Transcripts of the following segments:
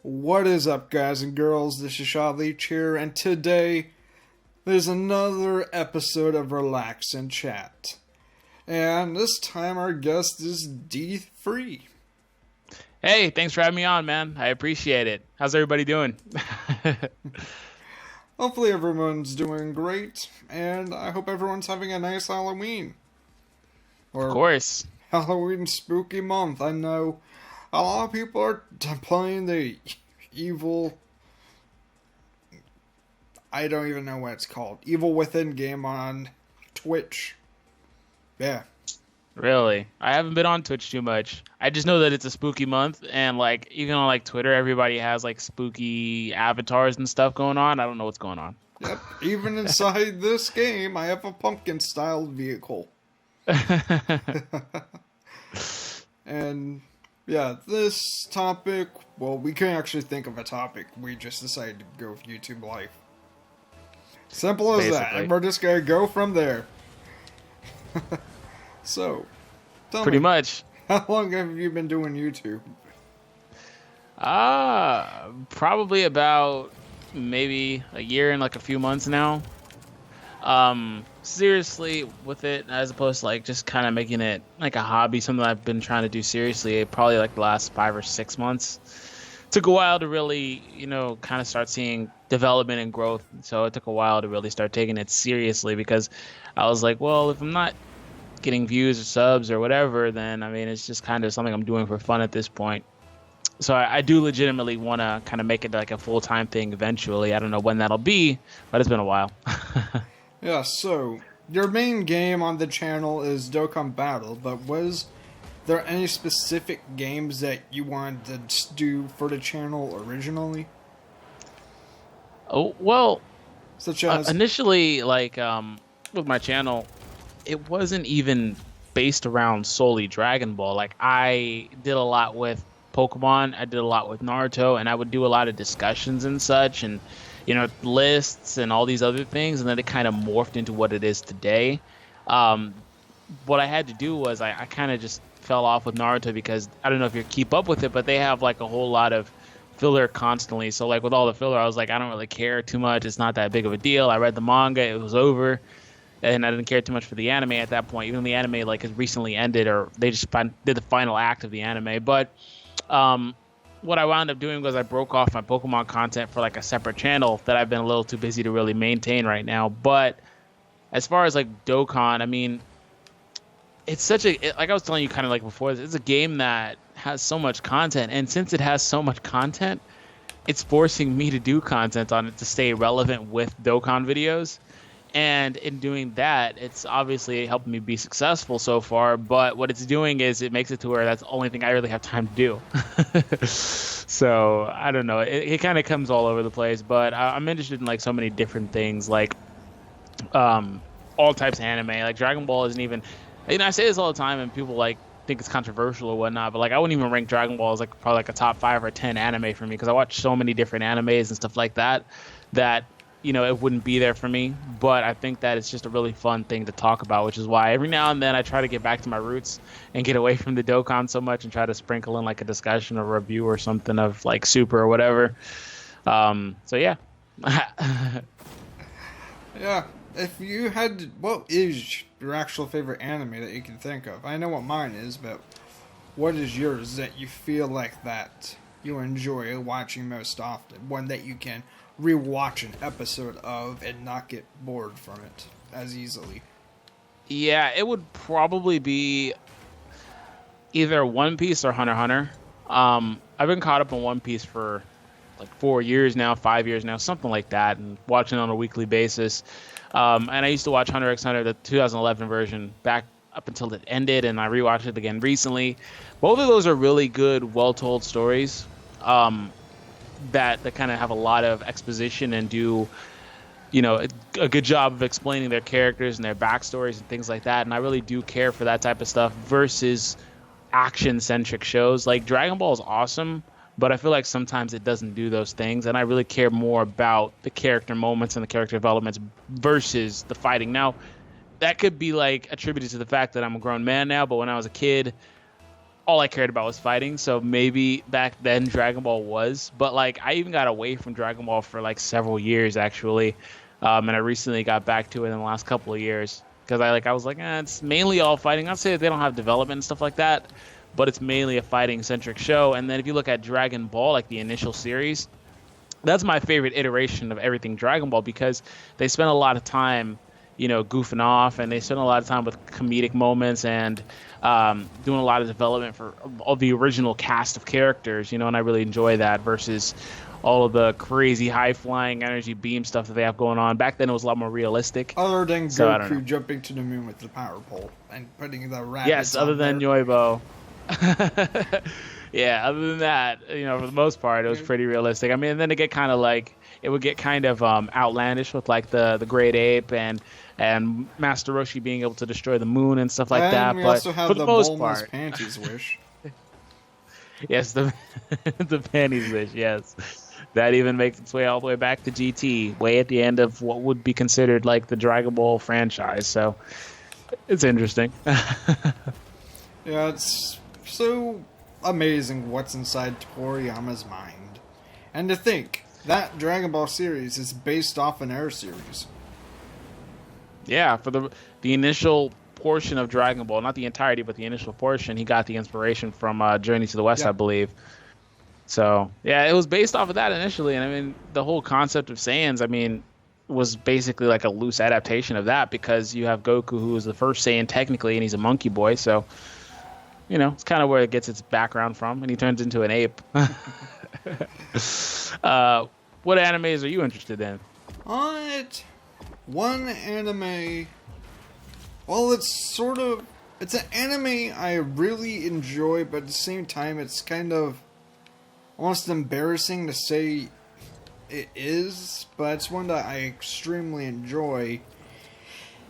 What is up, guys and girls? This is Shaw Leach here, and today there's another episode of Relax and Chat. And this time our guest is D3. Hey, thanks for having me on, man. I appreciate it. How's everybody doing? Hopefully everyone's doing great, and I hope everyone's having a nice Halloween. Of course. Halloween spooky month. I know a lot of people are playing the evil... I don't even know what it's called. Evil Within game on Twitch. Yeah. Really? I haven't been on Twitch too much. I just know that it's a spooky month, and like even on like Twitter, everybody has like spooky avatars and stuff going on. I don't know what's going on. Yep. Even inside this game, I have a pumpkin-style vehicle. And yeah, this topic, well, we couldn't actually think of a topic. We just decided to go with YouTube Live. Simple as that. And we're just going to go from there. So, pretty much. How long have you been doing YouTube? Probably about maybe a year and like a few months now. Seriously with it, as opposed to like just kind of making it like a hobby, something I've been trying to do seriously, probably like the last 5 or 6 months. It took a while to really, kind of start seeing development and growth. So it took a while to really start taking it seriously, because I was like, well, if I'm not getting views or subs or whatever, then I mean, it's just kind of something I'm doing for fun at this point. So I do legitimately want to kind of make it like a full-time thing eventually. I don't know when that'll be, but it's been a while. Yeah, so your main game on the channel is Dokkan Battle, but was there any specific games that you wanted to do for the channel originally? Oh, well, such as initially, like with my channel, it wasn't even based around solely Dragon Ball. Like, I did a lot with Pokemon, I did a lot with Naruto, and I would do a lot of discussions and such, and lists and all these other things, and then it kind of morphed into what it is today. What I had to do was I kind of just fell off with Naruto, because I don't know if you keep up with it, but they have like a whole lot of filler constantly. So like with all the filler, I was like, I don't really care too much. It's not that big of a deal. I read the manga, it was over, and I didn't care too much for the anime at that point. Even the anime like has recently ended, or they just did the final act of the anime. But what I wound up doing was I broke off my Pokemon content for like a separate channel that I've been a little too busy to really maintain right now. But as far as like Dokkan, I mean, it's like I was telling you kind of like before, it's a game that has so much content, and since it has so much content, it's forcing me to do content on it to stay relevant with Dokkan videos. And in doing that, it's obviously helping me be successful so far, but what it's doing is it makes it to where that's the only thing I really have time to do. So I don't know, it kind of comes all over the place, but I'm interested in like so many different things, like all types of anime. Like Dragon Ball isn't even, I say this all the time and people like think it's controversial or whatnot, but like I wouldn't even rank Dragon Ball as like probably like a top 5 or 10 anime for me, because I watch so many different animes and stuff like that it wouldn't be there for me. But I think that it's just a really fun thing to talk about, which is why every now and then I try to get back to my roots and get away from the Dokkan so much and try to sprinkle in like a discussion or review or something of like Super or whatever. So yeah. Yeah. If you had, what is your actual favorite anime that you can think of? I know what mine is, but what is yours that you feel like that you enjoy watching most often? One that you can rewatch an episode of and not get bored from it as easily? Yeah, it would probably be either One Piece or Hunter x Hunter. I've been caught up on One Piece for like 4 years now, 5 years now, something like that, and watching it on a weekly basis. And I used to watch Hunter x Hunter, the 2011 version, back up until it ended, and I rewatched it again recently. Both of those are really good, well-told stories. That kind of have a lot of exposition and do, a good job of explaining their characters and their backstories and things like that. And I really do care for that type of stuff versus action-centric shows. Like Dragon Ball is awesome, but I feel like sometimes it doesn't do those things. And I really care more about the character moments and the character developments versus the fighting. Now, that could be like attributed to the fact that I'm a grown man now, but when I was a kid, all I cared about was fighting. So maybe back then Dragon Ball was, but like I even got away from Dragon Ball for like several years actually, and I recently got back to it in the last couple of years because I was like, it's mainly all fighting. Not to say that they don't have development and stuff like that, but it's mainly a fighting centric show. And then if you look at Dragon Ball, like the initial series, that's my favorite iteration of everything Dragon Ball because they spent a lot of time, goofing off, and they spent a lot of time with comedic moments and doing a lot of development for all the original cast of characters, and I really enjoy that versus all of the crazy high flying energy beam stuff that they have going on. Back then, it was a lot more realistic. Other than Goku jumping to the moon with the power pole and putting the rabbits. Yes, other than Yoibo. Yeah, other than that, for the most part, it was pretty realistic. I mean, and then it would get kind of outlandish with like the great ape and Master Roshi being able to destroy the moon and stuff like that. We but also have for the most part, panties wish. Yes, the the panties wish. Yes, that even makes its way all the way back to GT, way at the end of what would be considered like the Dragon Ball franchise. So it's interesting. Yeah, it's so amazing what's inside Toriyama's mind. And to think that Dragon Ball series is based off an Air series. Yeah, for the initial portion of Dragon Ball, not the entirety, but the initial portion, he got the inspiration from Journey to the West, I believe. So, yeah, it was based off of that initially. And I mean, the whole concept of Saiyans, I mean, was basically like a loose adaptation of that because you have Goku, who was the first Saiyan technically, and he's a monkey boy. So, it's kind of where it gets its background from, and he turns into an ape. What animes are you interested in? One anime. Well, it's an anime I really enjoy, but at the same time, it's kind of almost embarrassing to say it is, but it's one that I extremely enjoy.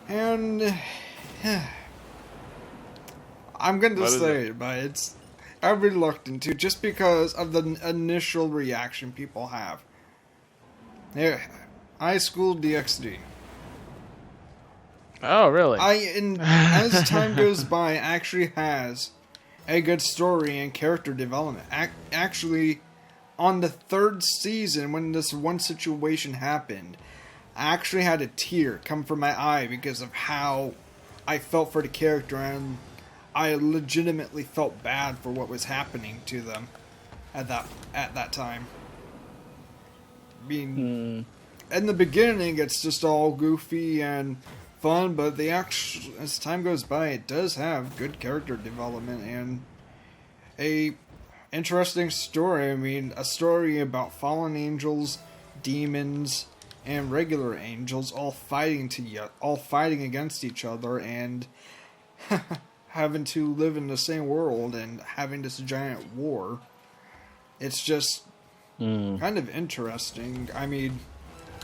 And I'm going to say it, but I'm reluctant to, just because of the initial reaction people have. High School DxD. Oh, really? As time goes by, it actually has a good story and character development. Actually, on the third season, when this one situation happened, I actually had a tear come from my eye because of how I felt for the character, and I legitimately felt bad for what was happening to them at that time. I mean, in the beginning, it's just all goofy and fun, but as time goes by, it does have good character development and a interesting story. I mean, a story about fallen angels, demons, and regular angels all fighting against each other and having to live in the same world and having this giant war. It's just kind of interesting. I mean,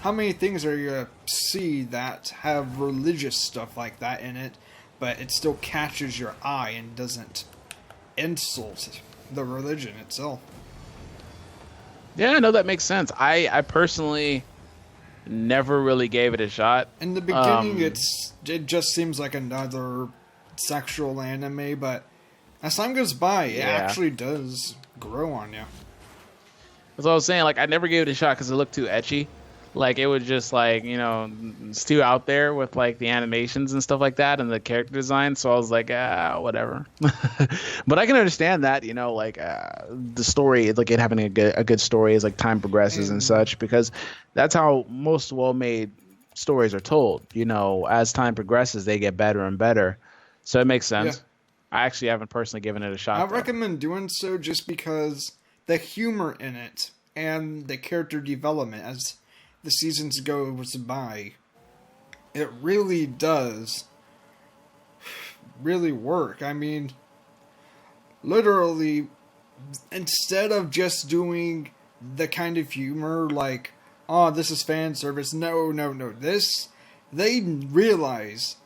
how many things are you going to see that have religious stuff like that in it, but it still catches your eye and doesn't insult the religion itself? Yeah, no, that makes sense. I personally never really gave it a shot. In the beginning, it just seems like another sexual anime, but as time goes by, it actually does grow on you. That's what I was saying. Like, I never gave it a shot because it looked too ecchi. Like, it was just like, it's too out there with like the animations and stuff like that and the character design. So I was like, whatever. But I can understand that, the story, like it having a good story as like time progresses and such, because that's how most well-made stories are told. As time progresses, they get better and better. So it makes sense. Yeah. I actually haven't personally given it a shot. I recommend doing so just because the humor in it and the character development as the seasons goes by, it really does really work. I mean, literally, instead of just doing the kind of humor like, oh, this is fan service, no. They realize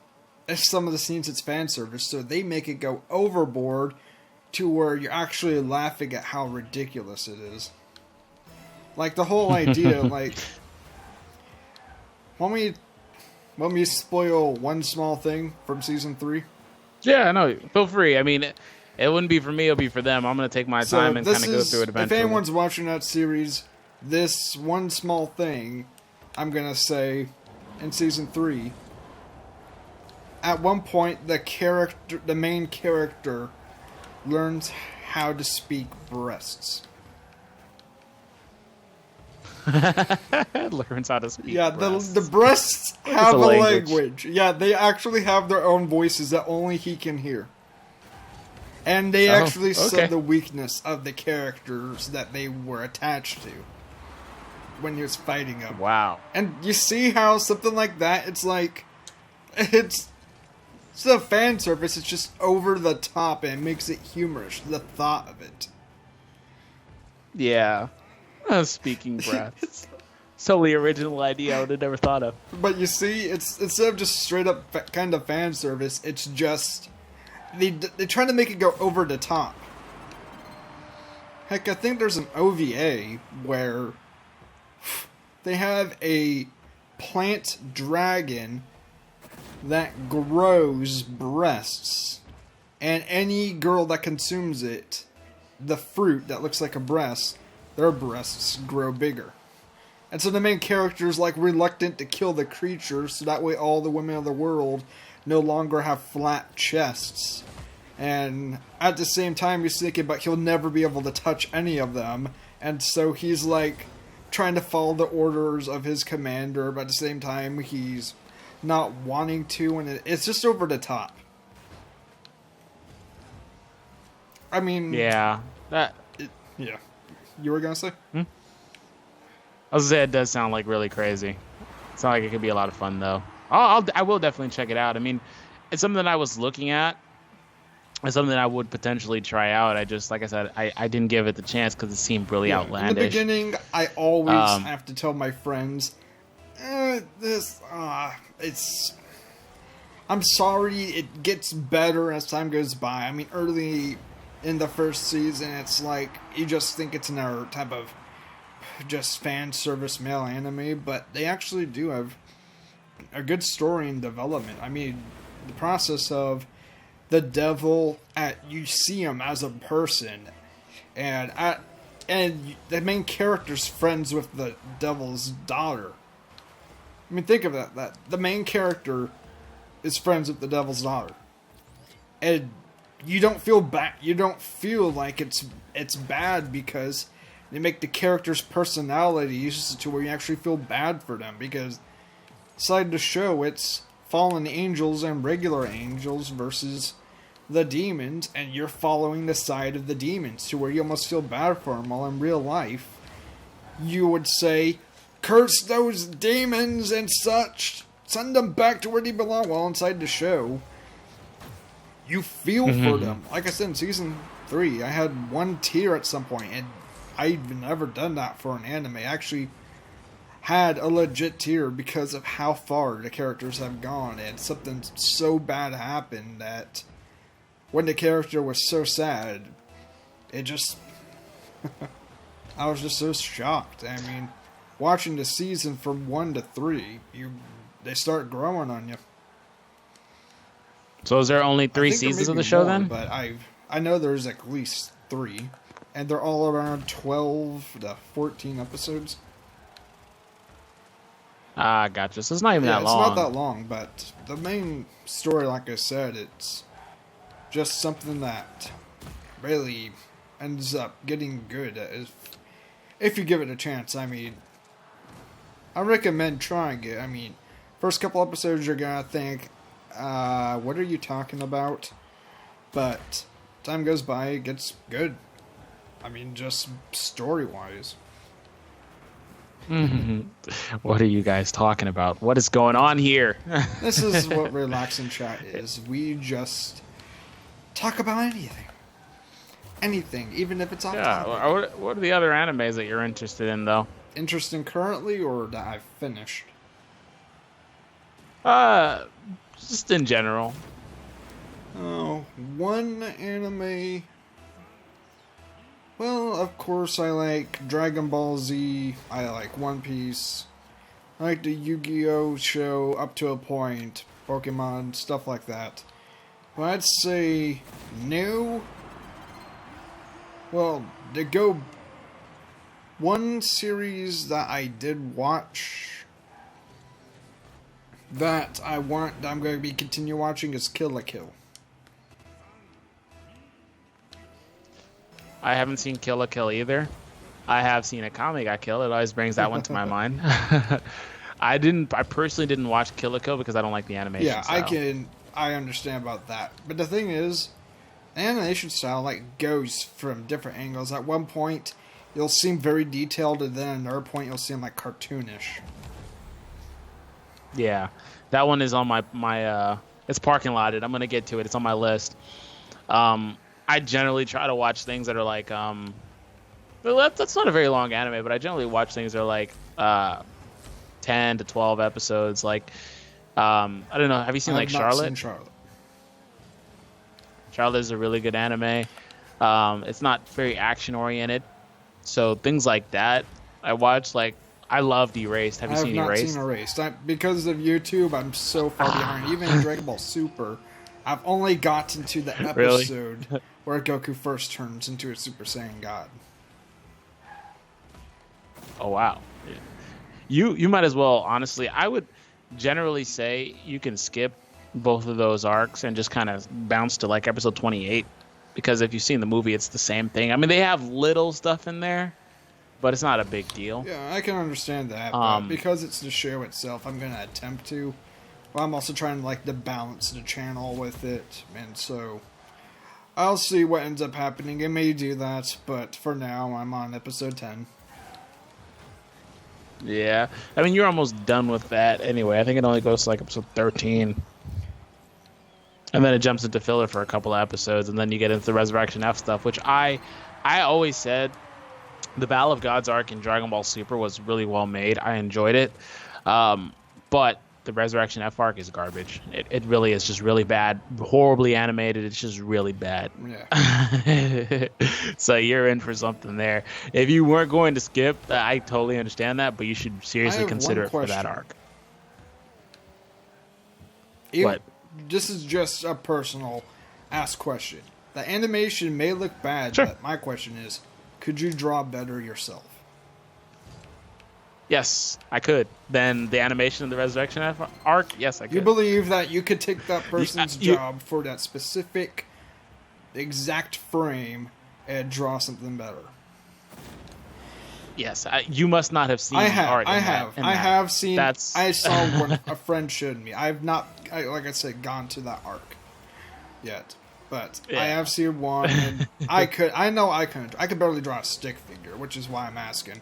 some of the scenes it's fan service, so they make it go overboard to where you're actually laughing at how ridiculous it is. Like, the whole idea, like, want me to spoil one small thing from season 3? Yeah, no, feel free. I mean, It wouldn't be for me, it'll be for them. I'm gonna take my So time and this kind of go is, through it if eventually. anyone's watching that series, this one small thing, I'm gonna say, in season 3, at one point the main character learns how to speak breasts. Learns how to speak. Yeah, breasts. the breasts It's have a a language. language. Yeah, they actually have their own voices that only he can hear. And they actually said okay. the weakness of the characters that they were attached to when he was fighting them. Wow. And you see how something like that, it's like, it's a fan service, it's just over the top and it makes it humorous, the thought of it. Yeah. Speaking breaths. Totally original idea I would have never thought of. But you see, it's instead of just straight up kind of fan service, it's just they try to make it go over the top. Heck, I think there's an OVA where they have a plant dragon that grows breasts, and any girl that consumes it, the fruit that looks like a breast, their breasts grow bigger. And so the main character is like reluctant to kill the creature, so that way all the women of the world no longer have flat chests. And at the same time, he's thinking, but he'll never be able to touch any of them. And so he's like trying to follow the orders of his commander, but at the same time, he's not wanting to, and it's just over the top. I mean, Yeah. yeah. You were gonna say? I was gonna say it does sound like really crazy. It sounds like it could be a lot of fun though. I will definitely check it out. I mean, it's something that I was looking at. It's something that I would potentially try out. I just, like I said, I didn't give it the chance because it seemed really outlandish. In the beginning, I always have to tell my friends, it's... I'm sorry, it gets better as time goes by. I mean, early in the first season, it's like, you just think it's another type of just fan service male anime, but they actually do have a good story and development. I mean, the process of the devil, you see him as a person, and the main character's friends with the devil's daughter. I mean, think of that the main character is friends with the devil's daughter, and you don't feel bad. You don't feel like it's bad because they make the character's personalities to where you actually feel bad for them, because inside the show it's fallen angels and regular angels versus the demons, and you're following the side of the demons to where you almost feel bad for them, while in real life you would say, curse those demons and such, send them back to where they belong, while inside the show you feel for them. Like I said, in season 3 I had one tear at some point, and I've never done that for an anime. I actually had a legit tear because of how far the characters have gone, and something so bad happened that when the character was so sad, it just... I was just so shocked. I mean, watching the season from 1 to 3, they start growing on you. So is there only 3 I think there seasons may of the be show more, then? But I know there's at least 3, and they're all around 12 to 14 episodes. Ah, gotcha. So it's not even that long. It's not that long, but the main story, like I said, it's just something that really ends up getting good if you give it a chance. I mean, I recommend trying it. I mean, first couple episodes you're gonna think, what are you talking about? But time goes by, it gets good. I mean, just story-wise. What are you guys talking about? What is going on here? This is what Relaxing Chat is. We just talk about anything. Anything, even if it's off topic. Yeah. What are the other animes that you're interested in, though? Interesting currently, or that I've finished? Just in general. Oh, one anime... Well, of course I like Dragon Ball Z, I like One Piece, I like the Yu-Gi-Oh! Show up to a point, Pokemon, stuff like that. But I'd say new, Well, to go, one series that I did watch that I'm going to be continue watching is Kill la Kill. I haven't seen Kill la Kill either. I have seen Akame got killed. It always brings that one to my mind. I personally didn't watch Kill la Kill because I don't like the animation. Yeah, style. I understand about that. But the thing is, the animation style goes from different angles. At one point, you'll seem very detailed, and then at another point, you'll seem cartoonish. Yeah, that one is on my it's parking lotted. I'm gonna get to it. It's on my list. I generally try to watch things that are well, that's not a very long anime, but I generally watch things that are 10 to 12 episodes. I don't know. Have you seen I have not Charlotte? seen Charlotte. Charlotte is a really good anime. It's not very action oriented, so things like that I watch. I loved Erased. Have you seen Erased? I have not seen Erased. Because of YouTube, I'm so far behind. Even in Dragon Ball Super, I've only gotten to the episode where Goku first turns into a Super Saiyan God. Oh wow. Yeah. You might as well, honestly, I would generally say you can skip both of those arcs and just kind of bounce to episode 28, because if you've seen the movie, it's the same thing. I mean, they have little stuff in there, but it's not a big deal. Yeah, I can understand that, but because it's the show itself, I'm going to attempt to. But I'm also trying to balance the channel with it, and so I'll see what ends up happening. I may do that, but for now, I'm on episode 10. Yeah, I mean, you're almost done with that anyway. I think it only goes to episode 13. And then it jumps into filler for a couple of episodes, and then you get into the Resurrection F stuff, which I always said the Battle of Gods arc in Dragon Ball Super was really well made. I enjoyed it. But the Resurrection F arc is garbage. It really is just really bad. Horribly animated. It's just really bad. Yeah. So you're in for something there. If you weren't going to skip, I totally understand that, but you should seriously consider it for that arc. What? This is just a personal ask question. The animation may look bad, Sure. but my question is, could you draw better yourself? Yes, I could. Then the animation of the Resurrection arc, yes, I could. You believe that you could take that person's job for that specific exact frame and draw something better? Yes, you must not have seen I have. art. I have seen. That's... I saw what a friend showed me. I have not, like I said, gone to that arc yet, but Yeah. I have seen one. And I could. I know I couldn't. I could barely draw a stick figure, which is why I'm asking.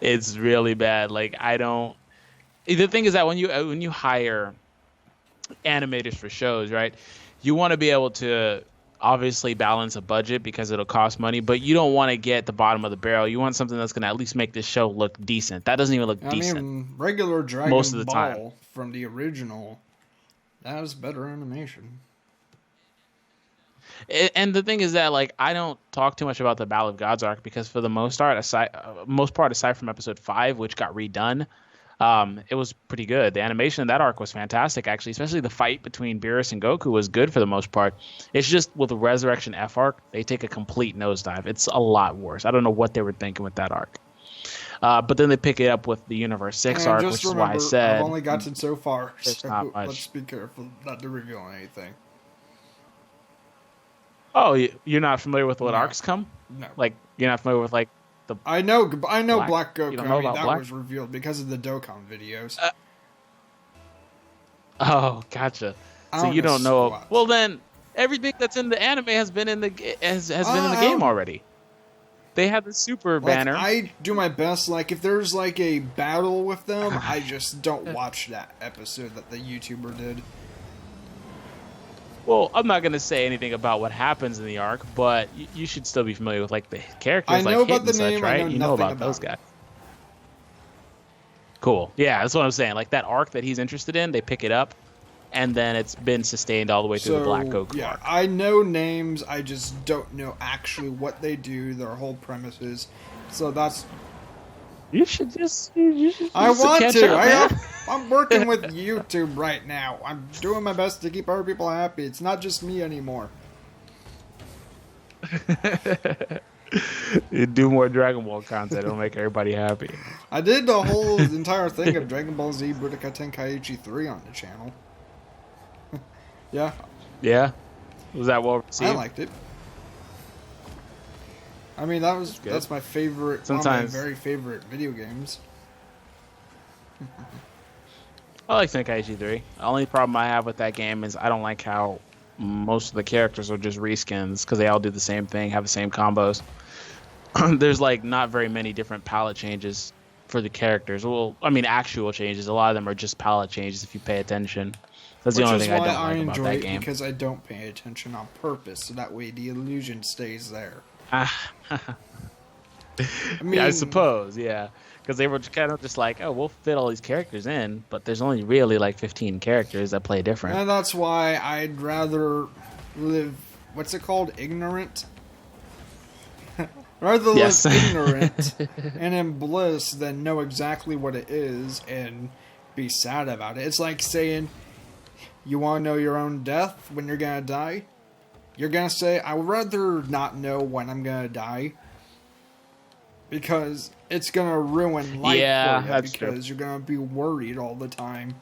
It's really bad. I don't. The thing is that when you hire animators for shows, right? You want to be able to obviously balance a budget because it'll cost money, but you don't want to get the bottom of the barrel. You want something that's going to at least make this show look decent. That doesn't even look decent. I mean, regular Dragon most of the Ball time from the original, that has better animation. And the thing is that I don't talk too much about the Battle of Gods arc because for the most part, aside from episode 5, which got redone, it was pretty good. The animation in that arc was fantastic, actually, especially the fight between Beerus and Goku was good for the most part. It's just with the Resurrection F arc, they take a complete nosedive. It's a lot worse. I don't know what they were thinking with that arc. But then they pick it up with the Universe 6 arc, which is why I said... I've only gotten so far, so not much. Let's be careful not to reveal anything. Oh, you're not familiar with what arcs come? No. You're not familiar with, the... I know Black Goku. You don't know about that Black? was revealed because of the Dokkan videos. Oh, gotcha. So you don't know... Well, then, everything that's in the anime has been in the has been in the game already. They had the super banner. I do my best. If there's a battle with them, I just don't watch that episode that the YouTuber did. Well, I'm not going to say anything about what happens in the arc, but you should still be familiar with the characters. I know about the Hit and name. such, right? I know you know about those guys. Cool. Yeah, that's what I'm saying. That arc that he's interested in, they pick it up, and then it's been sustained all the way through the Black Goku arc. I know names. I just don't know actually what they do. Their whole premises. So that's. You should just. I want to. Up, I'm working with YouTube right now. I'm doing my best to keep other people happy. It's not just me anymore. You do more Dragon Ball content. It'll make everybody happy. I did the whole entire thing of Dragon Ball Z Budokai Tenkaichi 3 on the channel. Yeah. Yeah. Was that well received? I liked it. I mean, that's my favorite, Sometimes. one of my very favorite video games. I like Tenkaichi 3. The only problem I have with that game is I don't like how most of the characters are just reskins because they all do the same thing, have the same combos. There's like not very many different palette changes for the characters. Well, I mean actual changes. A lot of them are just palette changes if you pay attention. That's the only thing I don't like about that game. Because I don't pay attention on purpose, so that way the illusion stays there. I mean, yeah, I suppose, yeah. Because they were kind of just like, oh, we'll fit all these characters in, but there's only really like 15 characters that play different. And that's why I'd rather live, what's it called, ignorant? Rather live ignorant and in bliss than know exactly what it is and be sad about it. It's like saying, you want to know your own death when you're going to die? You're going to say, I would rather not know when I'm going to die. Because it's going to ruin life for you. That's because true. You're going to be worried all the time.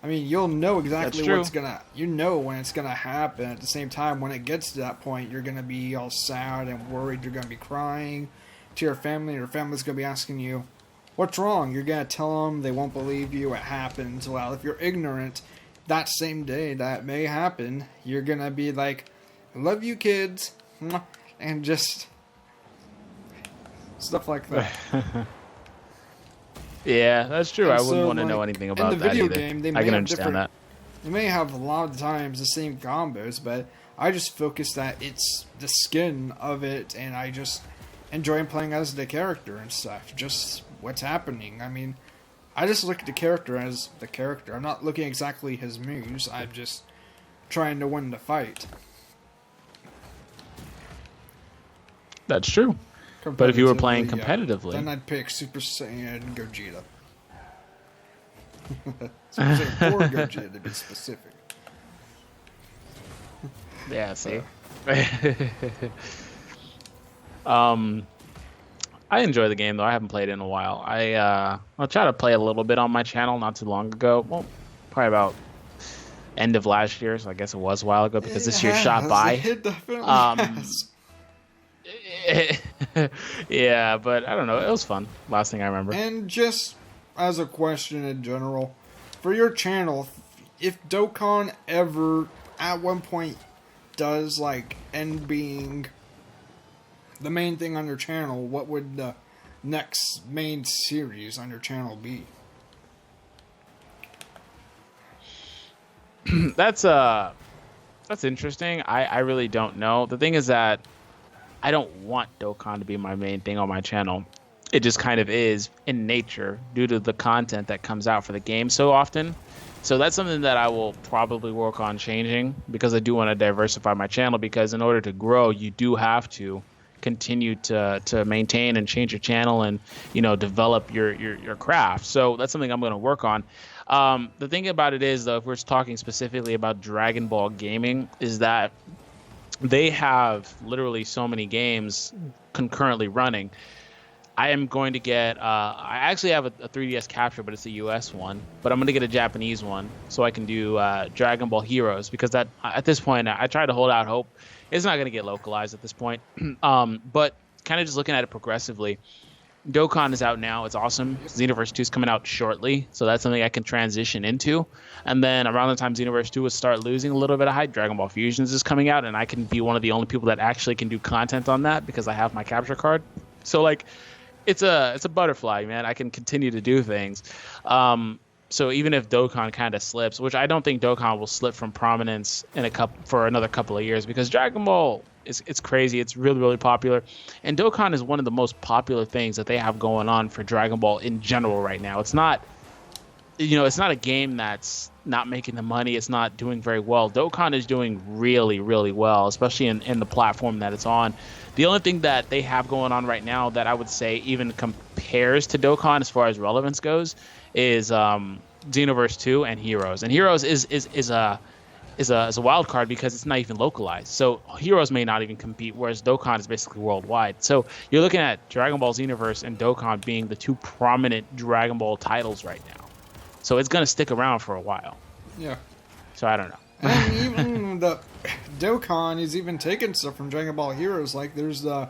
I mean, you'll know exactly what's going to... You know when it's going to happen. At the same time, when it gets to that point, you're going to be all sad and worried. You're going to be crying to your family. Your family's going to be asking you, what's wrong? You're going to tell them. They won't believe you. It happens. Well, if you're ignorant, that same day that may happen, you're going to be like, I love you, kids. And just stuff like that. Yeah, that's true. And I wouldn't so, want to like, know anything about in the that video either. game, they I may can have understand that. You may have a lot of times the same combos, but I just focus that it's the skin of it, and I just enjoy playing as the character and stuff. Just what's happening. I mean, I just look at the character as the character. I'm not looking exactly his moves. I'm just trying to win the fight. That's true. But if you were playing competitively... then I'd pick Super Saiyan Gogeta. Super Saiyan 4 Gogeta, to be specific. Yeah, see? I enjoy the game, though. I haven't played it in a while. I'll try to play a little bit on my channel not too long ago. Well, probably about end of last year, so I guess it was a while ago because this year shot by. It definitely has. Yeah, but I don't know. It was fun. Last thing I remember. And just as a question in general, for your channel, if Dokkan ever at one point does like end being the main thing on your channel, what would the next main series on your channel be? That's interesting. I really don't know. The thing is that I don't want Dokkan to be my main thing on my channel. It just kind of is in nature due to the content that comes out for the game so often. So that's something that I will probably work on changing because I do want to diversify my channel, because in order to grow, you do have to continue to maintain and change your channel and, you know, develop your craft. So that's something I'm going to work on. The thing about it is, though, if we're talking specifically about Dragon Ball gaming, is that they have literally so many games concurrently running. I am going to get, I actually have a 3DS capture, but it's a US one, but I'm going to get a Japanese one so I can do Dragon Ball Heroes, because that at this point, I try to hold out hope. It's not going to get localized at this point, but kind of just looking at it progressively. Dokkan is out now. It's awesome. Xenoverse 2 is coming out shortly, so that's something I can transition into. And then around the time Xenoverse 2 would start losing a little bit of hype, Dragon Ball Fusions is coming out, and I can be one of the only people that actually can do content on that because I have my capture card. So, like, it's a butterfly, man. I can continue to do things. So even if Dokkan kind of slips, which I don't think Dokkan will slip from prominence for another couple of years, because Dragon Ball it's crazy. It's really, really popular. And Dokkan is one of the most popular things that they have going on for Dragon Ball in general right now. It's not, it's not a game that's not making the money. It's not doing very well. Dokkan is doing really, really well, especially in the platform that it's on. The only thing that they have going on right now that I would say even compares to Dokkan as far as relevance goes is Xenoverse 2 and Heroes. And Heroes is is a wild card because it's not even localized. So Heroes may not even compete, whereas Dokkan is basically worldwide. So you're looking at Dragon Ball Xenoverse and Dokkan being the two prominent Dragon Ball titles right now. So it's gonna stick around for a while. Yeah. So I don't know. And even the Dokkan is even taking stuff from Dragon Ball Heroes. Like there's the,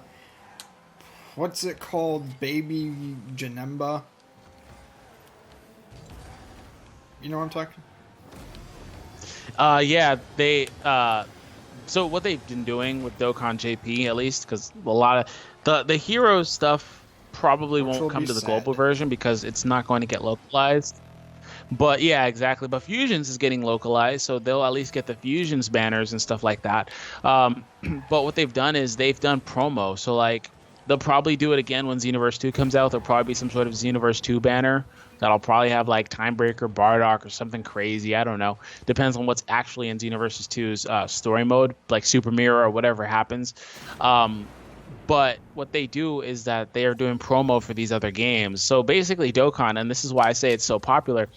what's it called, Baby Janemba. You know what I'm talking? Yeah, they. So what they've been doing with Dokkan JP, at least, because a lot of the Heroes stuff probably Which will won't come be to the sad. global version because it's not going to get localized. But yeah, exactly. But Fusions is getting localized, so they'll at least get the Fusions banners and stuff like that. But what they've done is they've done promo. So like they'll probably do it again when Xenoverse 2 comes out. There'll probably be some sort of Xenoverse 2 banner that'll probably have like Timebreaker, Bardock, or something crazy. I don't know. Depends on what's actually in Xenoverse 2's story mode, like Super Mirror or whatever happens. But what they do is that they are doing promo for these other games. So basically, Dokkan, and this is why I say it's so popular,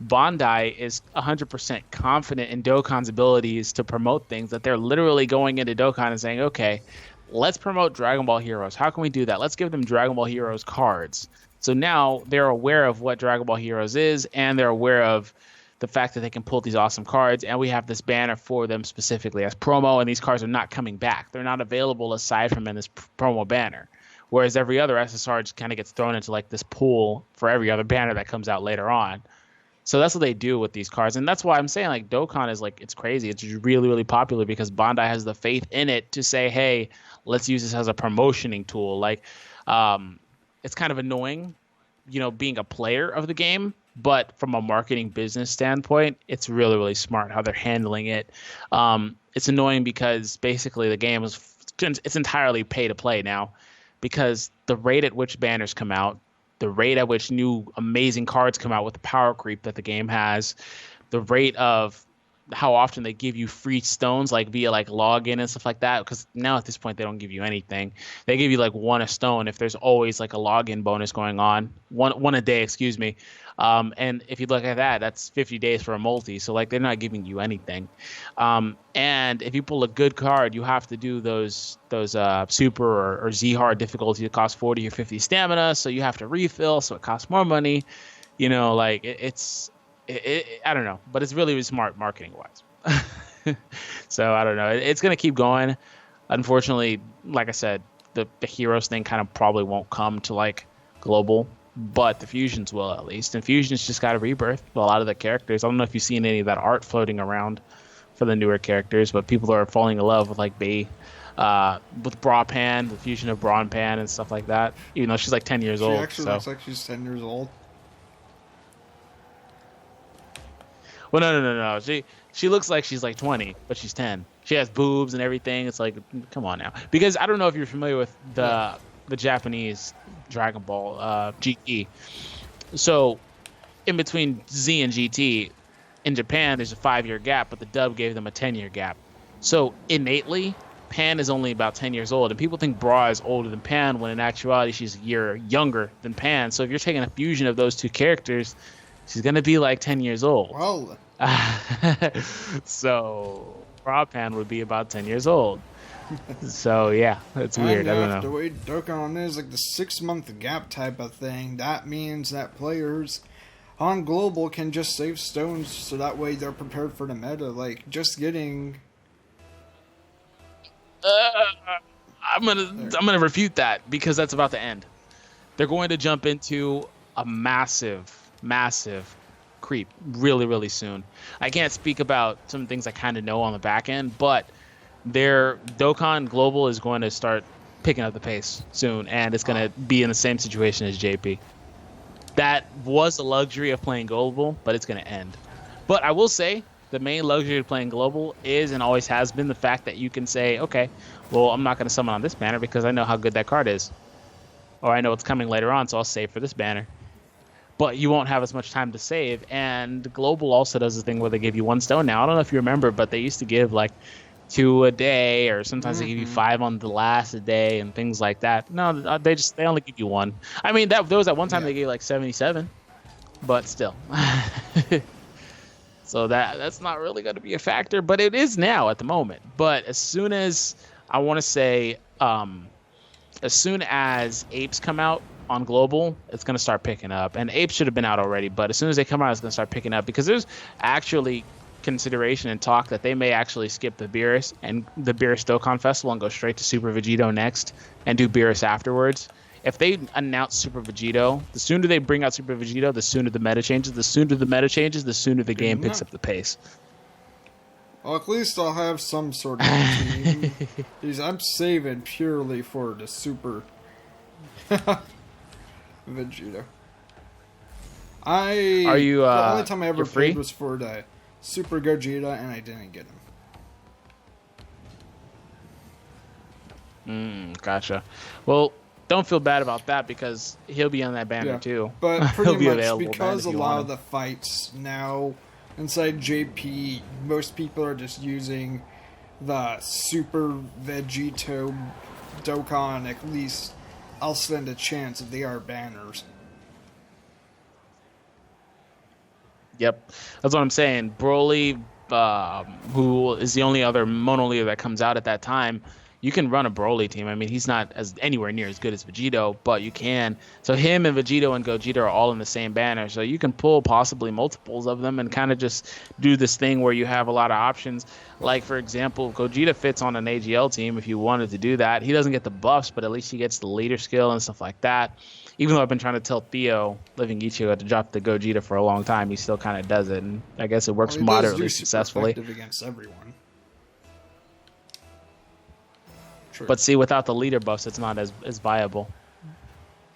Bandai is 100% confident in Dokkan's abilities to promote things, that they're literally going into Dokkan and saying, okay, let's promote Dragon Ball Heroes. How can we do that? Let's give them Dragon Ball Heroes cards. So now they're aware of what Dragon Ball Heroes is, and they're aware of the fact that they can pull these awesome cards, and we have this banner for them specifically as promo, and these cards are not coming back. They're not available aside from in this promo banner. Whereas every other SSR just kind of gets thrown into like this pool for every other banner that comes out later on. So that's what they do with these cards. And that's why I'm saying like Dokkan is like, it's crazy. It's really, really popular because Bandai has the faith in it to say, hey, let's use this as a promotioning tool. Like, it's kind of annoying, being a player of the game, but from a marketing business standpoint, it's really, really smart how they're handling it. It's annoying because basically the game it's entirely pay to play now, because the rate at which banners come out, the rate at which new amazing cards come out with the power creep that the game has, the rate of how often they give you free stones, like via like login and stuff like that, because now at this point they don't give you anything. They give you like one a stone if there's always like a login bonus going on, one a day, excuse me. And if you look at that, that's 50 days for a multi, so like they're not giving you anything. And if you pull a good card, you have to do those super or Z hard difficulty that cost 40 or 50 stamina, so you have to refill, so it costs more money. I don't know, but it's really, really smart marketing wise. So I don't know. It's going to keep going. Unfortunately, like I said, the Heroes thing kind of probably won't come to like global, but the Fusions will at least. And Fusions just got a rebirth. A lot of the characters. I don't know if you've seen any of that art floating around for the newer characters, but people are falling in love with like with Bra Pan, the fusion of Bra and Pan and stuff like that. Even though she's like 10 years old. She actually looks like she's 10 years old. Well, no. She looks like she's like 20, but she's 10. She has boobs and everything. It's like, come on now. Because I don't know if you're familiar with the Japanese Dragon Ball GT. So, in between Z and GT, in Japan, there's a 5-year gap, but the dub gave them a 10-year gap. So, innately, Pan is only about 10 years old, and people think Bra is older than Pan, when in actuality, she's a year younger than Pan. So, if you're taking a fusion of those two characters, she's going to be like 10 years old. Well, so Bra Pan would be about 10 years old. So yeah, it's weird. I don't know. The way Dokkan is like the 6-month gap type of thing, that means that players on global can just save stones so that way they're prepared for the meta. Like just getting. I'm gonna refute that because that's about to end. They're going to jump into a massive creep really, really soon. I can't speak about some things I kind of know on the back end, but their Dokkan Global is going to start picking up the pace soon, and it's going to be in the same situation as JP. That was the luxury of playing Global, but it's going to end. But I will say the main luxury of playing Global is and always has been the fact that you can say, okay, well, I'm not going to summon on this banner because I know how good that card is. Or I know it's coming later on, so I'll save for this banner. But you won't have as much time to save. And Global also does the thing where they give you 1 stone now. I don't know if you remember, but they used to give like 2 a day, or sometimes they give you 5 on the last a day and things like that. No, they only give you 1. I mean, there was that one time they gave like 77, but still. So that's not really going to be a factor, but it is now at the moment. But as soon as I want to say, as soon as apes come out on global, it's going to start picking up. And apes should have been out already, but as soon as they come out, it's going to start picking up because there's actually consideration and talk that they may actually skip the Beerus and the Beerus Dokkan Festival and go straight to Super Vegito next and do Beerus afterwards. If they announce Super Vegito, the sooner they bring out Super Vegito, the sooner the meta changes. The sooner the meta changes, the sooner the game picks up the pace. Well, at least I'll have some sort of team. I'm saving purely for the Super Vegito. Are you? The only time I ever free? played was for the Super Gogeta, and I didn't get him. Gotcha. Well, don't feel bad about that because he'll be on that banner too. But He'll pretty be much available because a if you lot want of the fights now inside JP, most people are just using the Super Vegito Dokkan. At least I'll stand a chance if they are banners. Yep, that's what I'm saying. Broly, who is the only other mono leader that comes out at that time, you can run a Broly team. I mean, he's not as anywhere near as good as Vegito, but you can. So him and Vegito and Gogeta are all in the same banner, so you can pull possibly multiples of them and kind of just do this thing where you have a lot of options. Like, for example, Gogeta fits on an AGL team if you wanted to do that. He doesn't get the buffs, but at least he gets the leader skill and stuff like that. Even though I've been trying to tell Theo, living Ichigo, to drop the Gogeta for a long time, he still kind of does it, and I guess it works moderately successfully. Against everyone. True. But see, without the leader buffs, it's not as viable.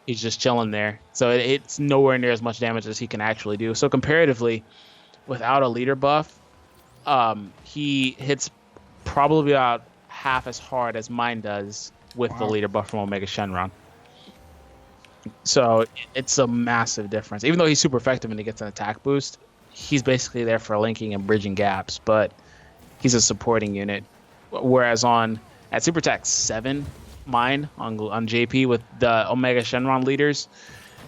He's just chilling there. So it's nowhere near as much damage as he can actually do. So comparatively, without a leader buff, he hits probably about half as hard as mine does with the leader buff from Omega Shenron. So it's a massive difference. Even though he's super effective and he gets an attack boost, he's basically there for linking and bridging gaps, but he's a supporting unit. Whereas at Super Attack 7, mine on JP with the Omega Shenron leaders,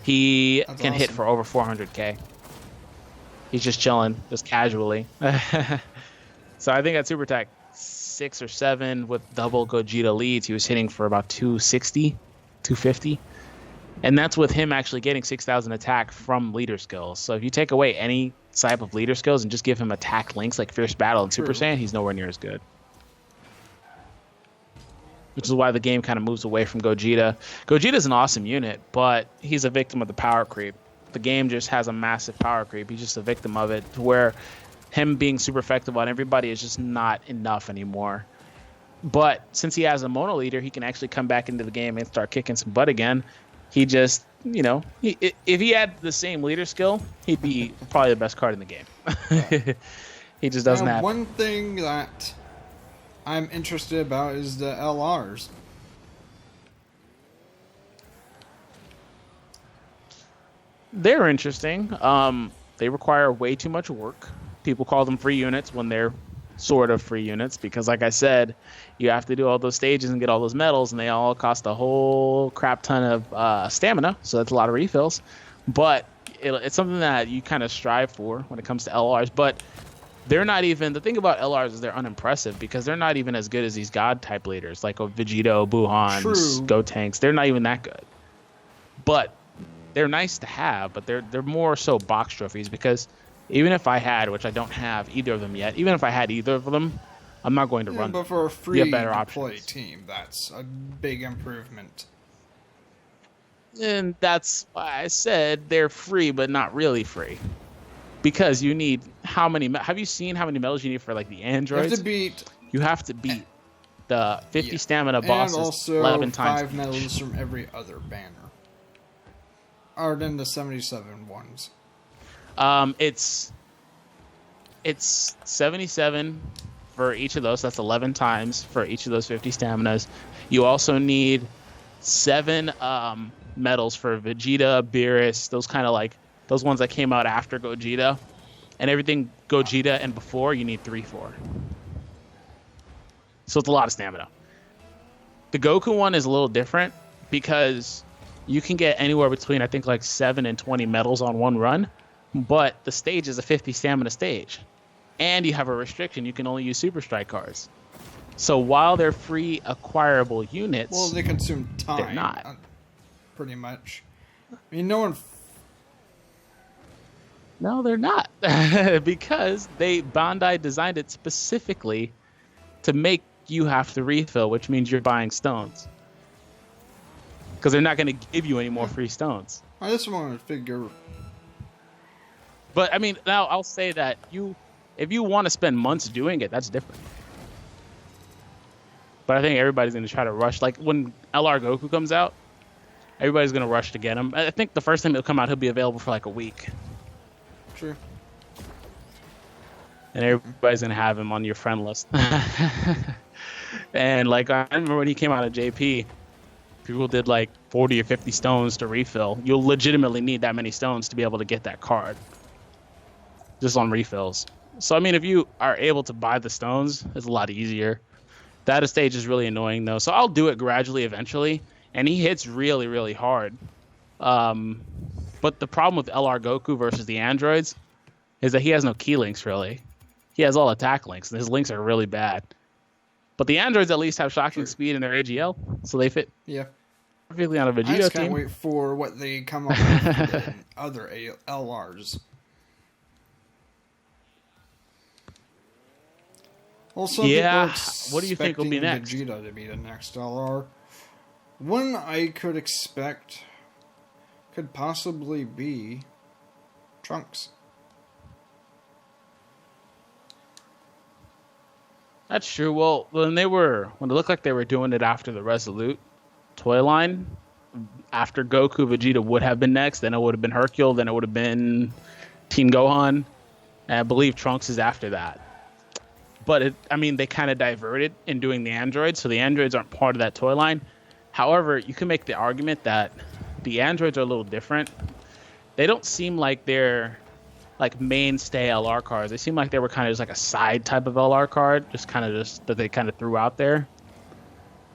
he can hit for over 400k. He's just chilling, just casually. So I think at Super Attack 6 or 7 with double Gogeta leads, he was hitting for about 260, 250. And that's with him actually getting 6,000 attack from leader skills. So if you take away any type of leader skills and just give him attack links like Fierce Battle and Super Saiyan, he's nowhere near as good. Which is why the game kind of moves away from Gogeta. Gogeta's an awesome unit, but he's a victim of the power creep. The game just has a massive power creep. He's just a victim of it, to where him being super effective on everybody is just not enough anymore. But since he has a mono leader, he can actually come back into the game and start kicking some butt again. He just, if he had the same leader skill, he'd be probably the best card in the game. He just doesn't have. One thing that I'm interested about is the LRs. They're interesting. They require way too much work. People call them free units when they're sort of free units because, like I said, you have to do all those stages and get all those medals, and they all cost a whole crap ton of stamina, so that's a lot of refills. But it's something that you kind of strive for when it comes to LRs. But they're not even, the thing about LRs is they're unimpressive because they're not even as good as these god type leaders like Vegito, Buhans, Gotenks. They're not even that good. But they're nice to have, but they're more so box trophies because even if I had, which I don't have either of them yet, even if I had either of them, I'm not going to run them. But for a free better play team, that's a big improvement. And that's why I said they're free, but not really free. Because you need how many? Have you seen how many medals you need for like the androids? You have to beat the 50 stamina bosses and also 11 times. 5 medals from every other banner, other than the 77 ones. It's 77 for each of those. That's 11 times for each of those 50 staminas. You also need 7 medals for Vegeta, Beerus, those kind of like those ones that came out after Gogeta, and everything Gogeta and before you need 3 for. So it's a lot of stamina. The Goku one is a little different because you can get anywhere between I think like 7 and 20 medals on one run. But the stage is a 50 stamina stage. and you have a restriction. You can only use Super Strike cards. So while they're free acquirable Well, units, they consume they're time, not. pretty much. I mean, no one. No, they're not. Because Bandai designed it specifically to make you have to refill, which means you're buying stones. Because they're not going to give you any more free stones. I just want to figure. But I mean, now I'll say that if you want to spend months doing it, that's different. But I think everybody's going to try to rush. Like when LR Goku comes out, everybody's going to rush to get him. I think the first time he'll come out, he'll be available for like a week. Sure. And everybody's going to have him on your friend list. And like I remember when he came out of JP, people did like 40 or 50 stones to refill. You'll legitimately need that many stones to be able to get that card. Just on refills. So, I mean, if you are able to buy the stones, it's a lot easier. That stage is really annoying, though. So I'll do it gradually eventually. And he hits really, really hard. But the problem with LR Goku versus the androids is that he has no key links, really. He has all attack links, and his links are really bad. But the androids at least have shocking speed in their AGL, so they fit perfectly on a Vegeta team. I just can't wait for what they come up with in other LRs. Also, yeah, what do you think will be next? Vegeta to be the next LR. One I could expect could possibly be Trunks. That's true. Well, when it looked like they were doing it after the Resolute toy line, after Goku, Vegeta would have been next. Then it would have been Hercule. Then it would have been Teen Gohan. And I believe Trunks is after that. But they kind of diverted in doing the androids, so the androids aren't part of that toy line. However, you can make the argument that the androids are a little different. They don't seem like they're like mainstay LR cards. They seem like they were kind of just like a side type of LR card, just that they kind of threw out there.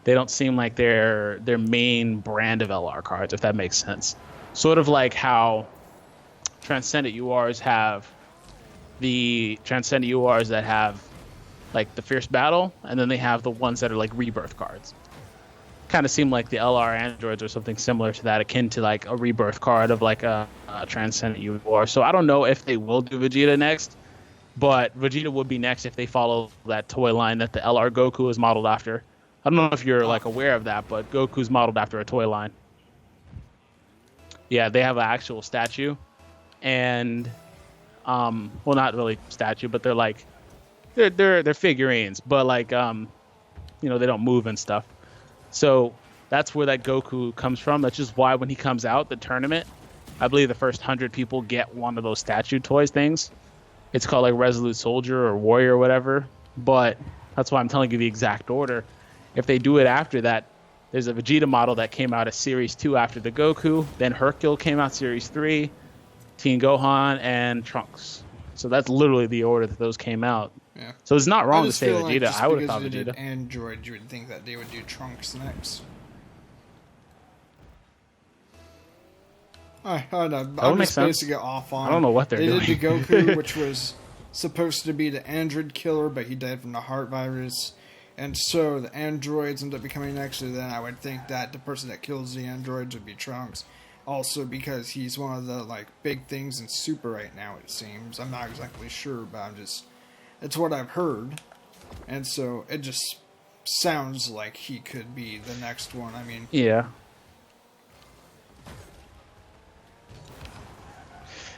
They don't seem like they're their main brand of LR cards, if that makes sense. Sort of like how Transcendent URs have the Transcendent URs that have like the Fierce Battle, and then they have the ones that are like Rebirth cards. Kind of seem like the LR androids or something similar to that, akin to like a Rebirth card of like a Transcendent UR. So I don't know if they will do Vegeta next, but Vegeta would be next if they follow that toy line that the LR Goku is modeled after. I don't know if you're like aware of that, but Goku's modeled after a toy line. Yeah, they have an actual statue, and well, not really statue, but they're like they're figurines, but like they don't move and stuff. So that's where that Goku comes from. That's just why when he comes out, the tournament, I believe the first 100 people get one of those statue toys things. It's called like Resolute Soldier or Warrior or whatever. But that's why I'm telling you the exact order. If they do it after that, there's a Vegeta model that came out as Series 2 after the Goku. Then Hercule came out Series 3, Teen Gohan, and Trunks. So that's literally the order that those came out. Yeah. So it's not wrong to say like Vegeta. I would have thought Vegeta. Vegeta. Android, you would think that they would do Trunks next. I don't know. I'm just basing it off on. I don't know what they're doing. They did the Goku, which was supposed to be the android killer, but he died from the heart virus. And so the androids end up becoming next, and then I would think that the person that kills the androids would be Trunks. Also because he's one of the like big things in Super right now, it seems. I'm not exactly sure, but it's what I've heard. And so it just sounds like he could be the next one. I mean, yeah.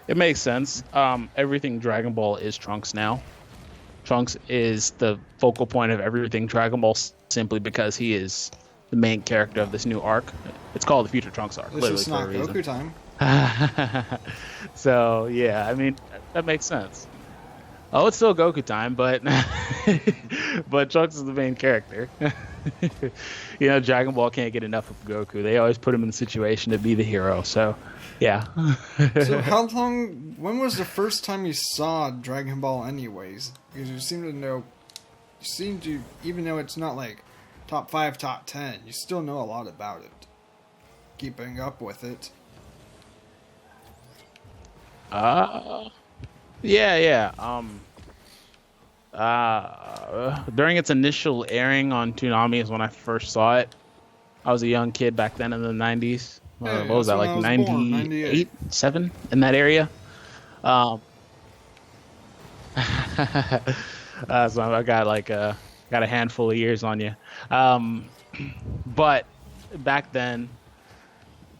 It makes sense. Everything Dragon Ball is Trunks now. Trunks is the focal point of everything Dragon Ball simply because he is the main character of this new arc. It's called the Future Trunks arc. This is not Goku time. So, yeah, I mean, that makes sense. Oh, it's still Goku time, but but Trunks is the main character. Dragon Ball can't get enough of Goku. They always put him in the situation to be the hero. So, yeah. So when was the first time you saw Dragon Ball anyways? Because you seem to, even though it's not like top 5, top 10, you still know a lot about it. Keeping up with it. Yeah. During its initial airing on Toonami is when I first saw it. I was a young kid back then in the 90s. Hey, What was that's that, when like I was born, 98. 98, 7 in that area? Um, so I got like got a handful of years on you. Um, but back then,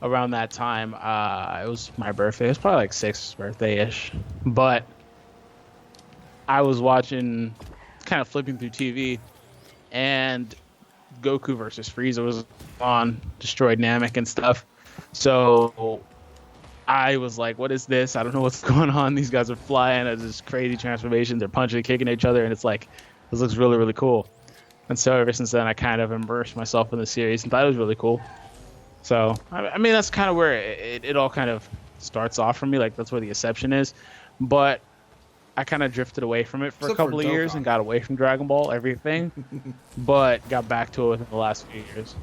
around that time, it was my birthday. It was probably like sixth birthday ish. But I was watching, kind of flipping through TV, and Goku versus Frieza was on, destroyed Namek and stuff. So I was like, what is this? I don't know what's going on. These guys are flying at this crazy transformations. They're punching and kicking each other. And it's like, this looks really, really cool. And so ever since then, I kind of immersed myself in the series and thought it was really cool. So, I mean, that's kind of where it all kind of starts off for me. Like, that's where the exception is. But I kind of drifted away from it for Except a couple for of years Dokkan. and got away from Dragon Ball, everything. But got back to it within the last few years.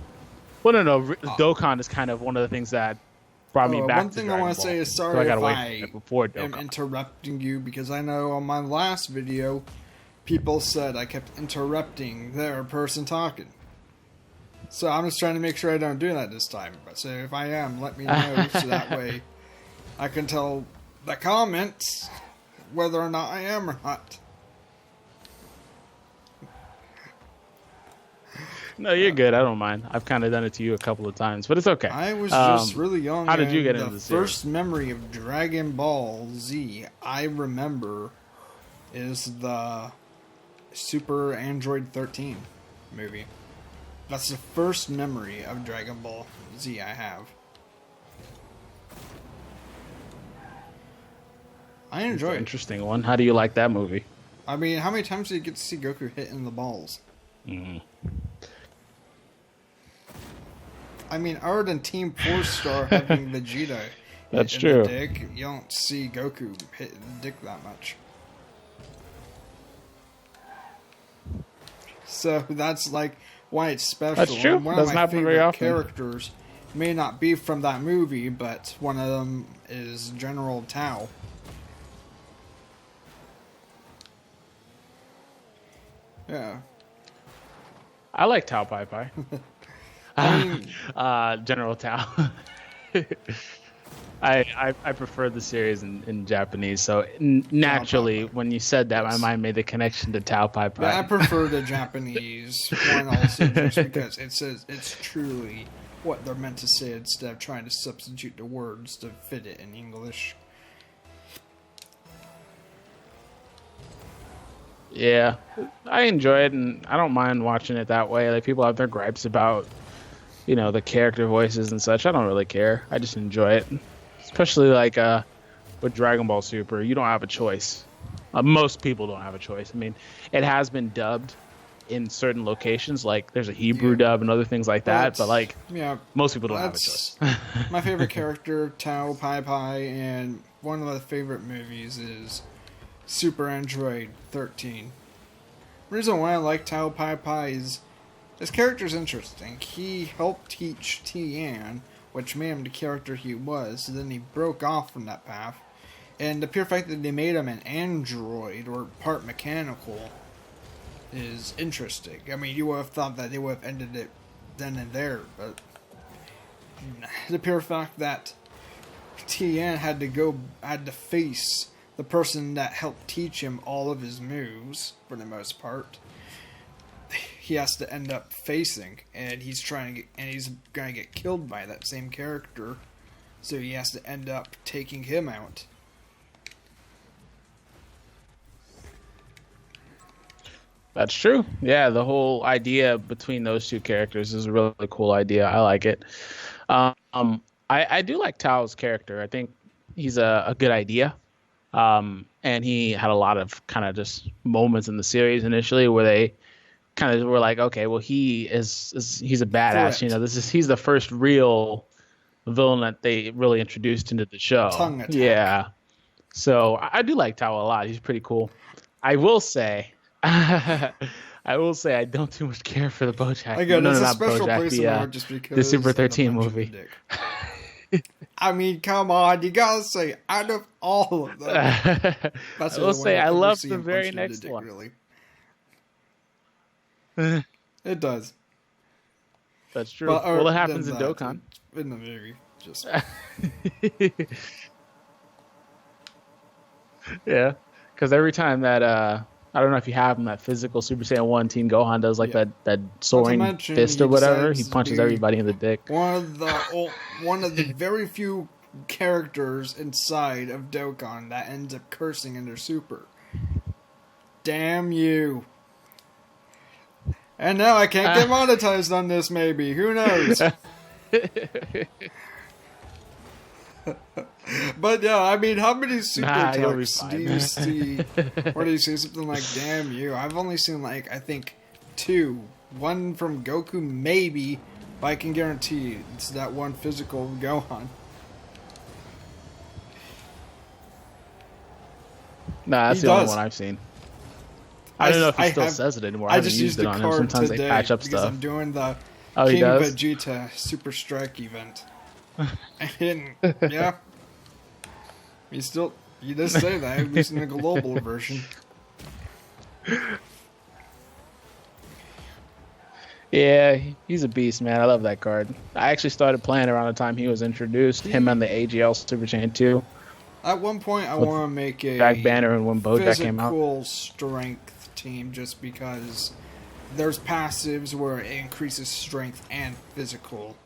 Well, no. Dokkan is kind of one of the things that brought me back One to thing Dragon I want to Ball. say is So sorry got if away from I it before am Dokkan. interrupting you, because I know on my last video, people said I kept interrupting their person talking. So I'm just trying to make sure I don't do that this time. But so if I am, let me know so that way I can tell the comments whether or not I am or not. No, you're good. I don't mind. I've kind of done it to you a couple of times, but it's okay. I was just really young. How did you get and into the the series? first memory of Dragon Ball Z I remember is the Super Android 13 movie. That's the first memory of Dragon Ball Z I have. I enjoy it. Interesting one. How do you like that movie? I mean, how many times do you get to see Goku hitting the balls? Mm-hmm. I mean, other than Team 4-Star having Vegeta That's hit true. the dick, you don't see Goku hitting the dick that much. So that's like why it's special. That's true. And one Doesn't of my happen very favorite often. characters may not be from that movie, but one of them is General Tao. Yeah. I like Tao Pai Pai. I mean, General Tao. I prefer the series in Japanese, so naturally, when you said that, my mind made the connection to Tao Pai Pai. I prefer the Japanese one also, just because it says it's truly what they're meant to say instead of trying to substitute the words to fit it in English. Yeah, I enjoy it, and I don't mind watching it that way. Like, people have their gripes about, the character voices and such. I don't really care. I just enjoy it. Especially, like, with Dragon Ball Super, you don't have a choice. Most people don't have a choice. I mean, it has been dubbed in certain locations. Like, there's a Hebrew dub and other things like that. But, like, most people don't have a choice. My favorite character, Tao Pai Pai, and one of my favorite movies is Super Android 13. The reason why I like Tao Pai Pai is his character's interesting. He helped teach Tian, which made him the character he was, and then he broke off from that path. And the pure fact that they made him an android, or part mechanical, is interesting. I mean, you would have thought that they would have ended it then and there, but the pure fact that Tian had to face the person that helped teach him all of his moves, for the most part, he has to end up facing, and he's gonna get killed by that same character, so he has to end up taking him out. That's true. Yeah, the whole idea between those two characters is a really cool idea. I like it. I do like Tao's character. I think he's a good idea. And he had a lot of kind of just moments in the series initially where they kind of were like, okay, well, he's a badass. Correct. He's the first real villain that they really introduced into the show. Tongue attack. Yeah. So I do like Tao a lot. He's pretty cool. I will say, I don't too much care for the BoJack. Again, it's a not special BoJack, place in my heart just because the Super of the 13 punch in the movie. dick. I mean, come on, you gotta say, out of all of them, that's I will say I love the very next next one. Really. It does. That's true. Well, it happens in Dokkan. In the movie, just Yeah, because every time that I don't know if you have him, that physical Super Saiyan 1 Teen Gohan does like that soaring fist or whatever. He punches everybody in the dick. One of the very few characters inside of Dokkan that ends up cursing in their super. Damn you. And now I can't get monetized on this, maybe. Who knows? But yeah, I mean, how many super texts do you see? Or do you see something like, damn you? I've only seen, like, I think 2. One from Goku, maybe. But I can guarantee it's that one physical Gohan. Nah, that's the only one I've seen. I don't know if he still says it anymore. I haven't used it on him. Sometimes they patch up stuff. I'm doing the King Vegeta Super Strike event. And, yeah. He does say that, at least in the global version. Yeah, he's a beast, man. I love that card. I actually started playing around the time he was introduced. Him and the AGL Super Chain 2. At one point, I want to make a Jack Banner and when Bojack came out. Physical strength team, just because there's passives where it increases strength and physical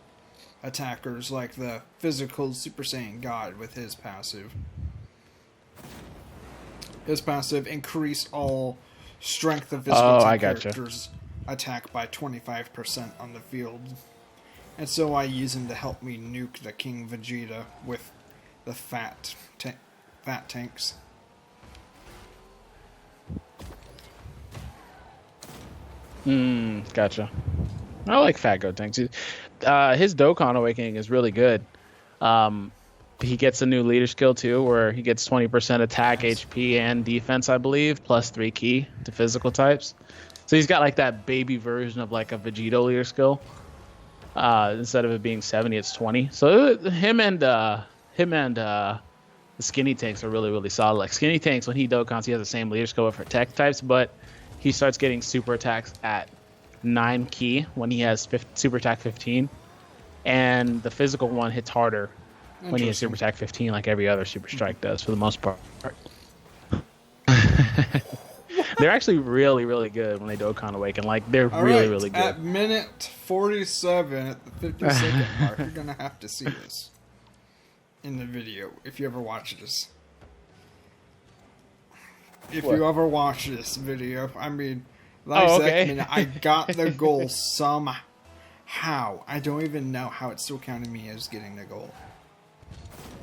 attackers, like the physical Super Saiyan God with his passive. His passive increased all strength of physical characters attack by 25% on the field. And so I use him to help me nuke the King Vegeta with the fat tanks. Gotcha. I like Fat Goat tanks. His Dokkan Awakening is really good. He gets a new leader skill too, where he gets 20% attack, HP, and defense, I believe, plus 3 key to physical types. So he's got like that baby version of like a Vegito leader skill. Instead of it being 70, it's 20. So him and the Skinny Tanks are really, really solid. Like Skinny Tanks, when he Dokkans, he has the same leader skill for tech types, but he starts getting super attacks at 9 key when he has super attack 15, and the physical one hits harder when he has super attack 15, like every other Super Strike does for the most part. They're actually really, really good when they Dokkan Awaken. Like they're really good. At minute 47, at the 50-second mark, you're gonna have to see this in the video if you ever watch this. If you ever watch this video, I mean, I got the goal somehow. I don't even know how it's still counting me as getting the goal.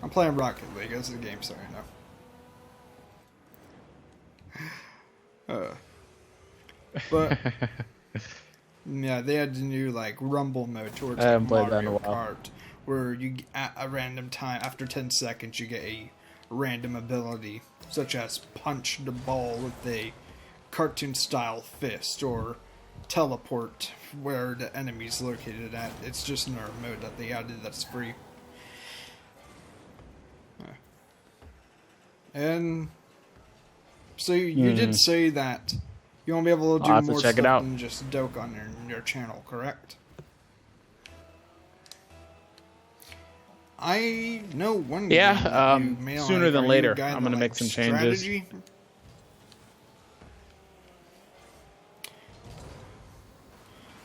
I'm playing Rocket League. That's the game, sorry, no. But yeah, they had the new like Rumble mode towards Mario Kart, where you at a random time after 10 seconds you get a random ability, such as punch the ball with a cartoon-style fist, or teleport where the enemy's located at. It's just another mode that they added that's free. And so you did say that you won't be able to do more stuff than just Dokkan on your channel, correct? I know one. Yeah, sooner than later. I'm gonna make some changes. Strategy?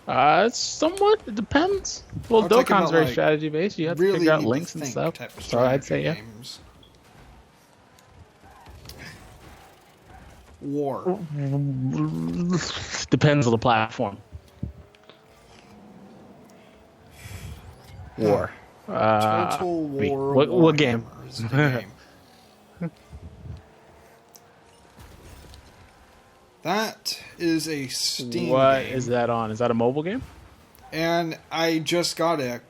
It somewhat depends. Well, Dokkan's very strategy based. You have to figure out links and stuff. So I'd say games. War. Depends on the platform. War. Total War. What game? That is a Steam game. What is that on? Is that a mobile game? And I just got it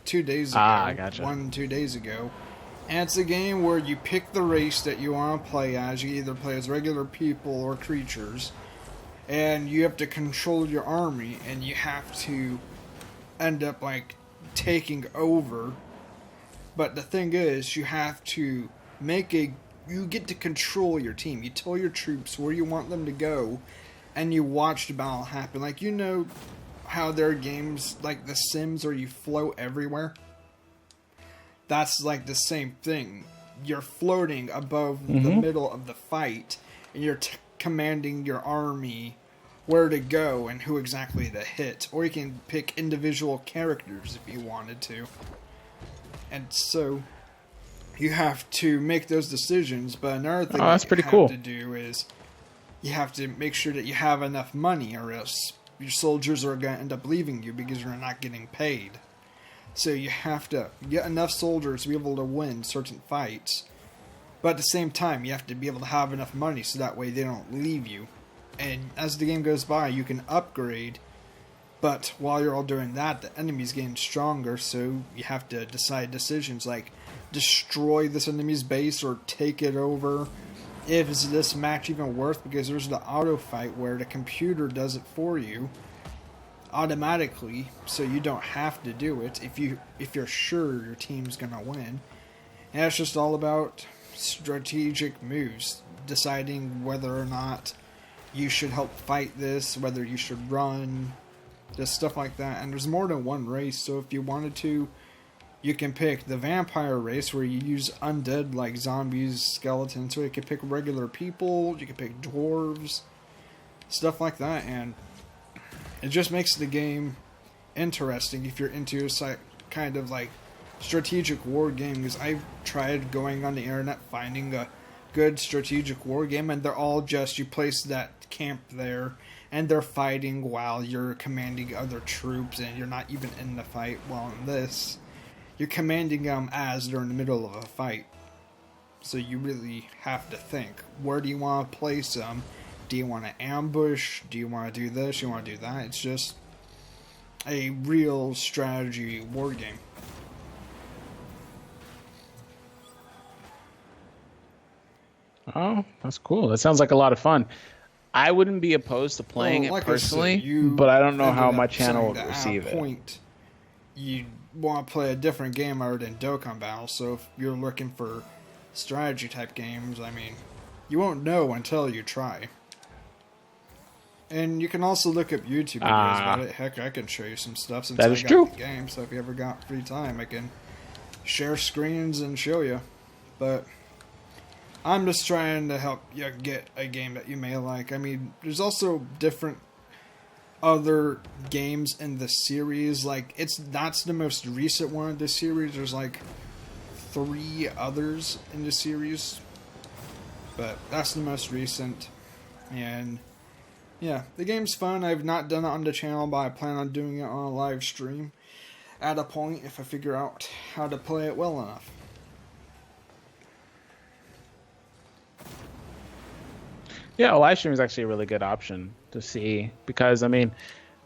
2 days ago. I gotcha. 2 days ago. And it's a game where you pick the race that you want to play as. You either play as regular people or creatures. And you have to control your army, and you have to end up like taking over. But the thing is, you have to you get to control your team. You tell your troops where you want them to go, and you watch the battle happen. Like, you know how there are games like The Sims where you float everywhere? That's like the same thing. You're floating above the middle of the fight, and you're commanding your army where to go and who exactly to hit. Or you can pick individual characters if you wanted to. And so you have to make those decisions. But another thing that's that pretty you cool. have to do is you have to make sure that you have enough money, or else your soldiers are going to end up leaving you because you're not getting paid. So you have to get enough soldiers to be able to win certain fights. But at the same time, you have to be able to have enough money so that way they don't leave you. And as the game goes by, you can upgrade. But while you're all doing that, the enemy's getting stronger. So you have to decide decisions like destroy this enemy's base or take it over. Is this match even worth? Because there's the auto fight where the computer does it for you automatically, so you don't have to do it if you're sure your team's gonna win. And it's just all about strategic moves, deciding whether or not you should help fight this, whether you should run, just stuff like that. And there's more than one race, so if you wanted to, you can pick the vampire race where you use undead like zombies, skeletons, or you can pick regular people, you can pick dwarves, stuff like that. And it just makes the game interesting if you're into a kind of like strategic war game, because I've tried going on the internet finding a good strategic war game, and they're all just, you place that camp there and they're fighting while you're commanding other troops and you're not even in the fight. While in this, you're commanding them as they're in the middle of a fight. So you really have to think, where do you want to place them? Do you want to ambush? Do you want to do this? Do you want to do that? It's just a real strategy war game. Oh, that's cool. That sounds like a lot of fun. I wouldn't be opposed to playing it personally, but I don't know how my channel would receive it. You want to play a different game other than Dokkan Battle, so if you're looking for strategy type games, I mean, you won't know until you try. And you can also look up YouTube videos about it. Heck, I can show you some stuff since I got the game, so if you ever got free time, I can share screens and show you. But I'm just trying to help you get a game that you may like. I mean, there's also different other games in the series. Like, that's the most recent one of the series. There's like 3 others in the series, but that's the most recent. And yeah, the game's fun. I've not done it on the channel, but I plan on doing it on a live stream at a point if I figure out how to play it well enough. Yeah, a live stream is actually a really good option to see, because I mean,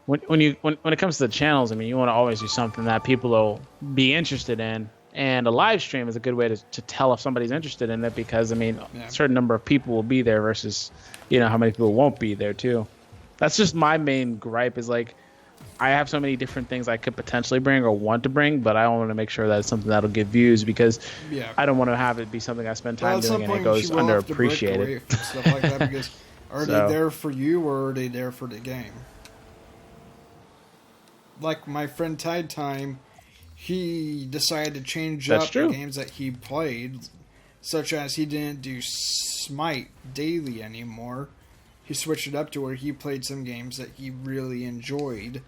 when it comes to the channels, I mean, you want to always do something that people will be interested in, and a live stream is a good way to tell if somebody's interested in it, because I mean, a certain number of people will be there versus, you know, how many people won't be there too. That's just my main gripe, is like, I have so many different things I could potentially bring or want to bring, but I want to make sure that it's something that'll get views, because I don't want to have it be something I spend time doing and it goes underappreciated. Stuff like that, because are they there for you or are they there for the game? Like my friend Tide Time, he decided to change up the games that he played, such as he didn't do Smite daily anymore. He switched it up to where he played some games that he really enjoyed.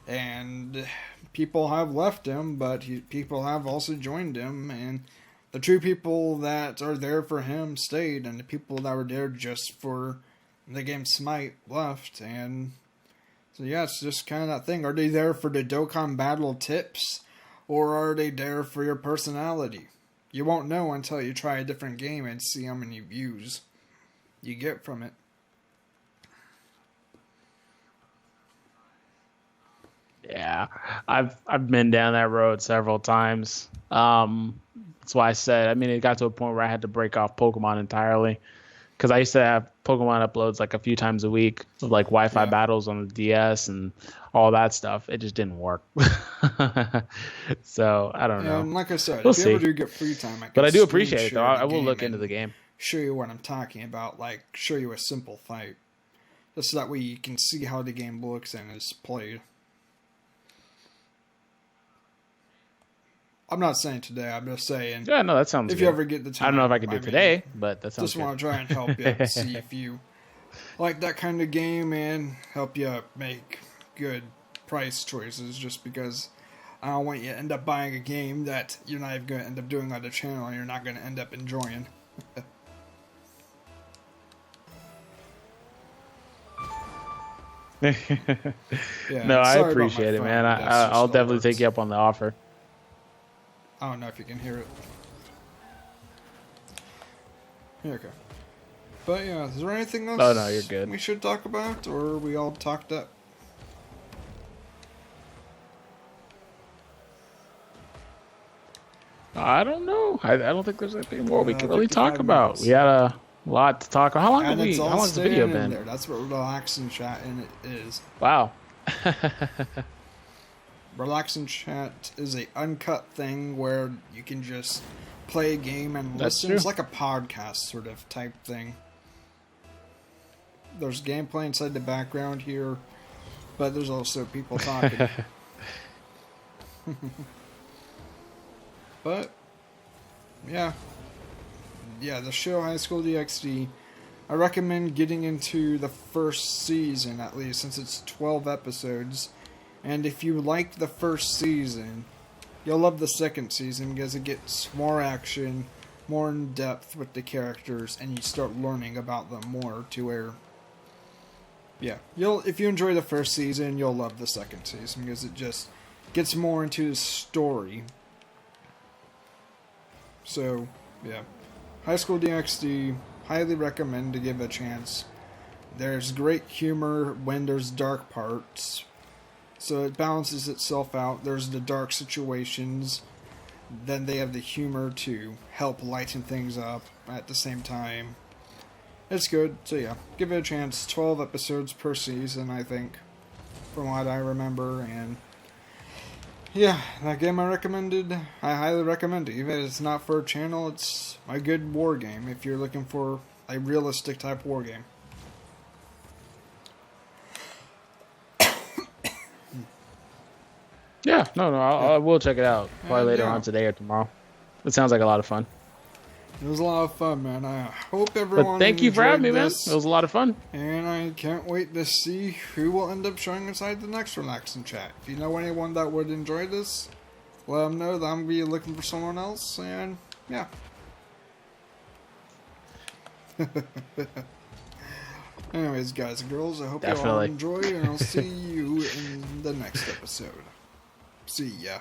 And people have left him, but people have also joined him. And the true people that are there for him stayed, and the people that were there just for the game Smite left. And so yeah, it's just kind of that thing. Are they there for the Dokkan Battle tips, or are they there for your personality? You won't know until you try a different game and see how many views you get from it. Yeah, I've been down that road several times. That's why I said, I mean, it got to a point where I had to break off Pokemon entirely, because I used to have Pokemon uploads like a few times a week of like Wi-Fi battles on the DS and all that stuff. It just didn't work. So I don't know. And like I said, we'll if you ever do get free time, but I do appreciate it though. I will look into the game, show you what I'm talking about, like show you a simple fight. Just so that way you can see how the game looks and is played. I'm not saying today, I'm just saying. Yeah, no, that sounds if good. you ever get the time. I don't know if I can do it today, but that sounds just good. Want to try and help you see if you like that kind of game and help you make good price choices, just because I don't want you to end up buying a game that you're not even going to end up doing on the channel and you're not going to end up enjoying. Yeah, no, I sorry about appreciate my it, phone, man. but that's just I'll how it definitely take works. you up on the offer. I don't know if you can hear it. Yeah, okay. But yeah, is there anything else Oh, no, you're good. we should talk about, or are we all talked up? I don't know. I don't think there's anything more we can really 55 talk about. minutes. We had a lot to talk about. How long And did it's we? all How long's the staying video in been? there. That's what relaxing chat in it is. Wow. Relaxing chat is a uncut thing where you can just play a game and That's listen. true. It's like a podcast sort of type thing. There's gameplay inside the background here, but there's also people talking. But yeah, the show High School DxD. I recommend getting into the first season at least, since it's 12 episodes. And if you like the first season, you'll love the second season because it gets more action, more in depth with the characters, and you start learning about them more to where, yeah, if you enjoy the first season, you'll love the second season because it just gets more into the story. So, yeah, High School DxD, highly recommend to give it a chance. There's great humor when there's dark parts, so it balances itself out. There's the dark situations, then they have the humor to help lighten things up at the same time. It's good, so yeah, give it a chance. 12 episodes per season, I think, from what I remember, and yeah, that game I highly recommend it. Even if it's not for a channel, it's a good war game if you're looking for a realistic type war game. Yeah, no, I will check it out probably later yeah. on today or tomorrow. It sounds like a lot of fun. It was a lot of fun, man. I hope everyone But thank you for having me, enjoyed man. this, It was a lot of fun. and I can't wait to see who will end up showing inside the next relaxing chat. If you know anyone that would enjoy this, let them know that I'm going to be looking for someone else, and yeah. Anyways, guys and girls, I hope you all Definitely. enjoy, and I'll see you in the next episode. See ya.